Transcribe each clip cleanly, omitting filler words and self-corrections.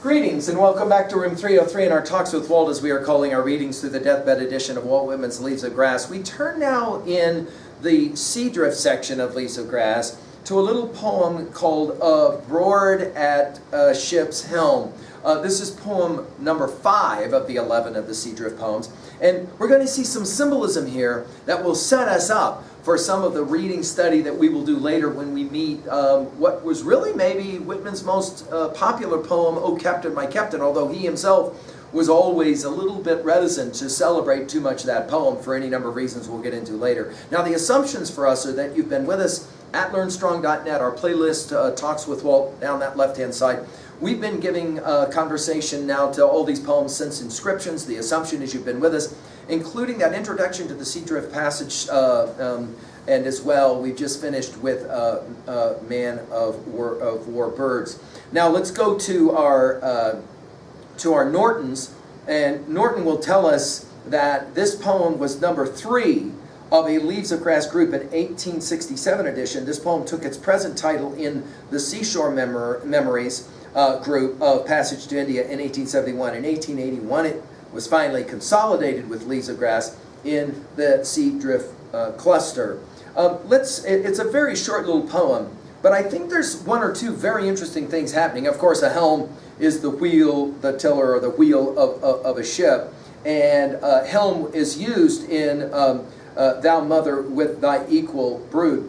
Greetings and welcome back to room 303 in our Talks with Walt, as we are calling our readings through the deathbed edition of Walt Whitman's Leaves of Grass. We turn now in the Sea Drift section of Leaves of Grass to a little poem called Aboard at a Ship's Helm. This is poem number 5 of the 11 of the Sea Drift poems. And we're going to see some symbolism here that will set us up for some of the reading study that we will do later when we meet what was really maybe Whitman's most popular poem, "O Captain, My Captain," although he himself was always a little bit reticent to celebrate too much of that poem for any number of reasons we'll get into later. Now, the assumptions for us are that you've been with us at LearnStrong.net, our playlist, Talks with Walt, down that left-hand side. We've been giving conversation now to all these poems since inscriptions. The assumption is you've been with us, including that introduction to the Sea Drift passage, and as well, we've just finished with Man of War Birds. Now let's go to our Nortons, and Norton will tell us that this poem was number 3 of a Leaves of Grass group in 1867 edition. This poem took its present title in the Seashore Memories group of Passage to India in 1871. In 1881, it was finally consolidated with Leaves of Grass in the Sea Drift cluster. It's a very short little poem, but I think there's one or two very interesting things happening. Of course, a helm is the wheel, the tiller, or the wheel of a ship, and helm is used in Thou Mother with Thy Equal Brood.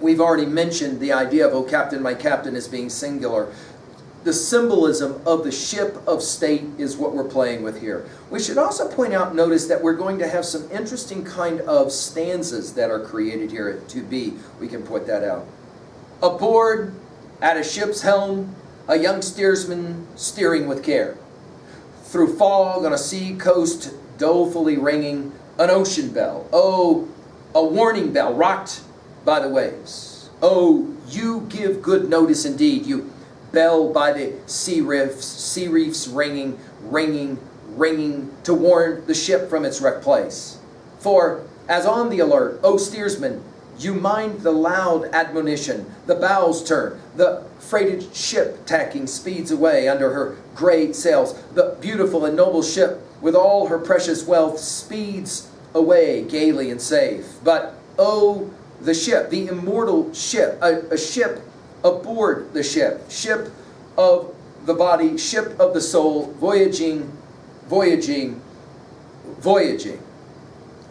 We've already mentioned the idea of "O Captain, My Captain" as being singular. The symbolism of the ship of state is what we're playing with here. We should also point out, notice that we're going to have some interesting kind of stanzas that are created here at 2B. We can point that out. Aboard at a ship's helm, a young steersman steering with care. Through fog on a sea coast, dolefully ringing, an ocean bell. Oh, a warning bell rocked by the waves. Oh, you give good notice indeed, you bell by the sea reefs ringing, ringing, ringing, to warn the ship from its wrecked place. For, as on the alert, O steersman, you mind the loud admonition, the bows turn, the freighted ship tacking speeds away under her gray sails, the beautiful and noble ship with all her precious wealth speeds away gaily and safe. But, oh, the ship, the immortal ship, a ship aboard the ship, ship of the body, ship of the soul, voyaging, voyaging, voyaging.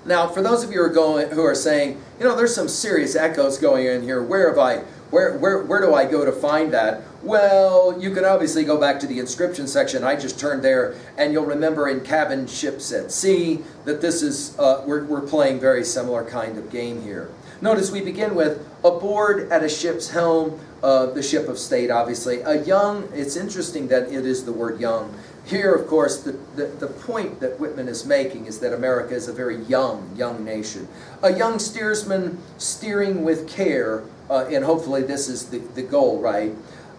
Now, for those of you who are saying, you know, there's some serious echoes going in here. Where do I go to find that? Well, you can obviously go back to the inscription section. I just turned there, and you'll remember in Cabin Ships at Sea that this is we're playing very similar kind of game here. Notice we begin with aboard at a ship's helm, the ship of state, obviously. A young, it's interesting that it is the word young. Here, of course, the point that Whitman is making is that America is a very young nation. A young steersman steering with care, and hopefully this is the goal, right?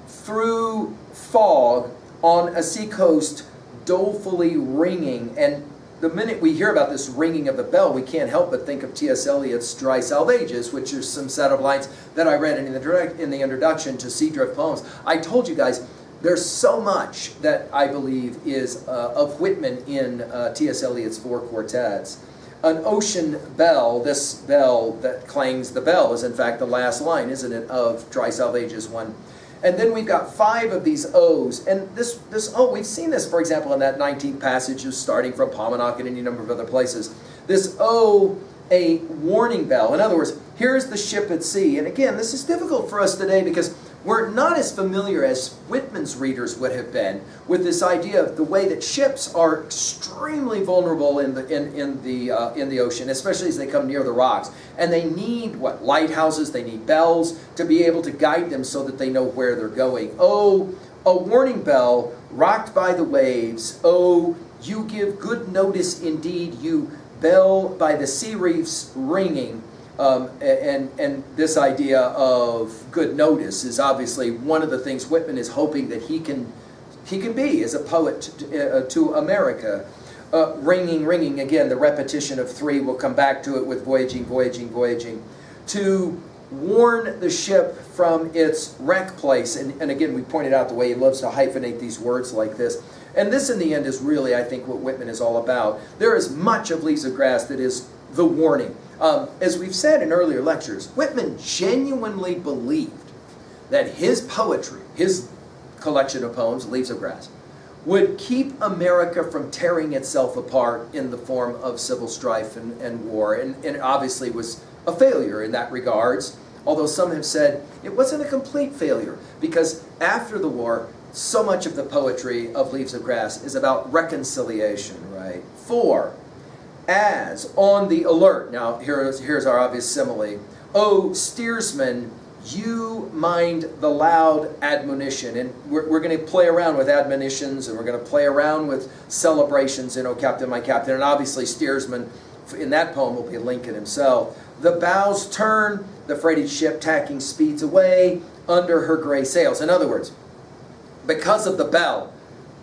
Through fog on a seacoast, dolefully ringing. And the minute we hear about this ringing of the bell, we can't help but think of T.S. Eliot's Dry Salvages, which is some set of lines that I read in the introduction to Sea Drift poems. I told you guys, there's so much that I believe is of Whitman in T.S. Eliot's 4 quartets. An ocean bell, this bell that clangs the bell, is in fact the last line, isn't it, of Dry Salvages 1. And then we've got 5 of these O's. And this O, we've seen this, for example, in that 19th passage, starting from Paumanok and any number of other places. This O, a warning bell. In other words, here's the ship at sea. And again, this is difficult for us today because we're not as familiar as Whitman's readers would have been with this idea of the way that ships are extremely vulnerable in the ocean, especially as they come near the rocks. And they need, lighthouses, they need bells to be able to guide them so that they know where they're going. Oh, a warning bell rocked by the waves. Oh, you give good notice indeed, you bell by the sea reefs ringing. And this idea of good notice is obviously one of the things Whitman is hoping that he can be as a poet to America. Ringing, ringing, again, the repetition of 3, we'll come back to it with voyaging, voyaging, voyaging. To warn the ship from its wreck place. And again, we pointed out the way he loves to hyphenate these words like this. And this, in the end, is really, I think, what Whitman is all about. There is much of Leaves of Grass that is the warning. As we've said in earlier lectures, Whitman genuinely believed that his poetry, his collection of poems, Leaves of Grass, would keep America from tearing itself apart in the form of civil strife and war. And it obviously was a failure in that regards, although some have said it wasn't a complete failure, because after the war, so much of the poetry of Leaves of Grass is about reconciliation, right? For, as, on the alert. Now, here's our obvious simile. Oh, steersman, you mind the loud admonition. And we're going to play around with admonitions, and we're going to play around with celebrations in Oh Captain, My Captain. And obviously, steersman in that poem will be Lincoln himself. The bows turn, the freighted ship tacking speeds away under her gray sails. In other words, because of the bell,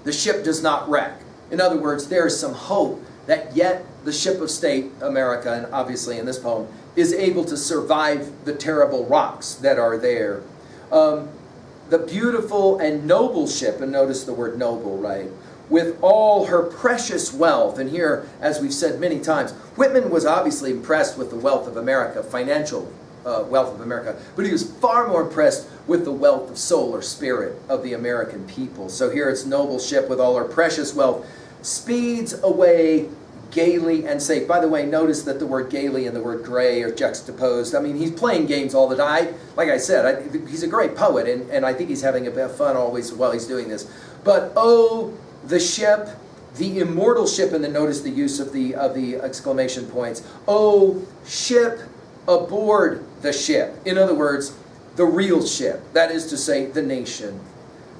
the ship does not wreck. In other words, there is some hope that yet the ship of state, America, and obviously in this poem, is able to survive the terrible rocks that are there. The beautiful and noble ship, and notice the word noble, right? With all her precious wealth, and here, as we've said many times, Whitman was obviously impressed with the wealth of America, financial wealth of America, but he was far more impressed with the wealth of soul or spirit of the American people. So here it's noble ship with all her precious wealth, speeds away gaily and safe. By the way, notice that the word gaily and the word gray are juxtaposed. I mean, he's playing games all the time. Like I said, he's a great poet, and I think he's having a bit of fun always while he's doing this. But oh, the ship, the immortal ship, and then notice the use of the exclamation points. Oh, ship aboard the ship. In other words, the real ship. That is to say, the nation.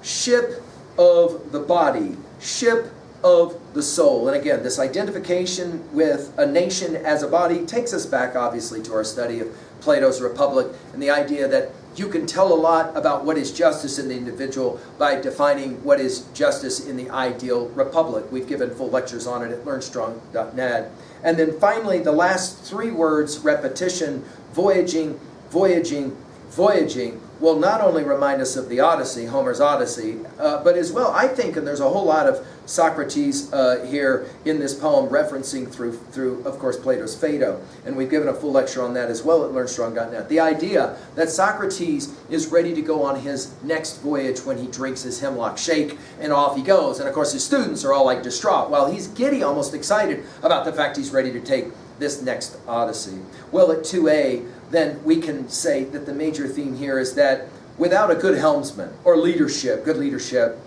Ship of the body. Ship of the soul. And again, this identification with a nation as a body takes us back, obviously, to our study of Plato's Republic and the idea that you can tell a lot about what is justice in the individual by defining what is justice in the ideal republic. We've given full lectures on it at learnstrong.net. And then finally, the last three words, repetition, voyaging, voyaging, voyaging, will not only remind us of the Odyssey, Homer's Odyssey, but as well, I think, and there's a whole lot of Socrates here in this poem referencing through, of course, Plato's Phaedo. And we've given a full lecture on that as well at learnstrong.net. The idea that Socrates is ready to go on his next voyage when he drinks his hemlock shake, and off he goes. And of course, his students are all like distraught, while he's giddy, almost excited about the fact he's ready to take this next Odyssey. Well, at 2a, then we can say that the major theme here is that without a good helmsman or leadership, good leadership,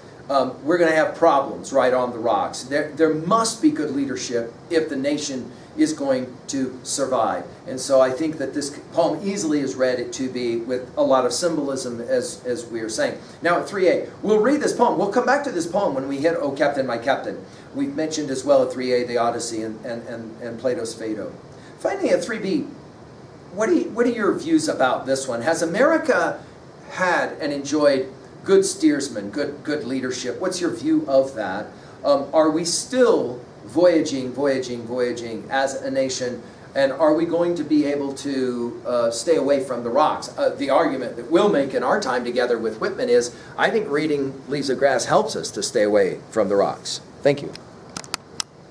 we're going to have problems right on the rocks. There must be good leadership if the nation is going to survive. And so I think that this poem easily is read at 2b with a lot of symbolism, as we are saying. Now at 3a, we'll read this poem. We'll come back to this poem when we hit Oh Captain, My Captain. We've mentioned as well at 3a the Odyssey and Plato's Phaedo. Finally at 3b, what are your views about this one? Has America had and enjoyed good steersmen, good leadership? What's your view of that? Are we still voyaging as a nation? And are we going to be able to stay away from the rocks? The argument that we'll make in our time together with Whitman is, I think reading Leaves of Grass helps us to stay away from the rocks. Thank you.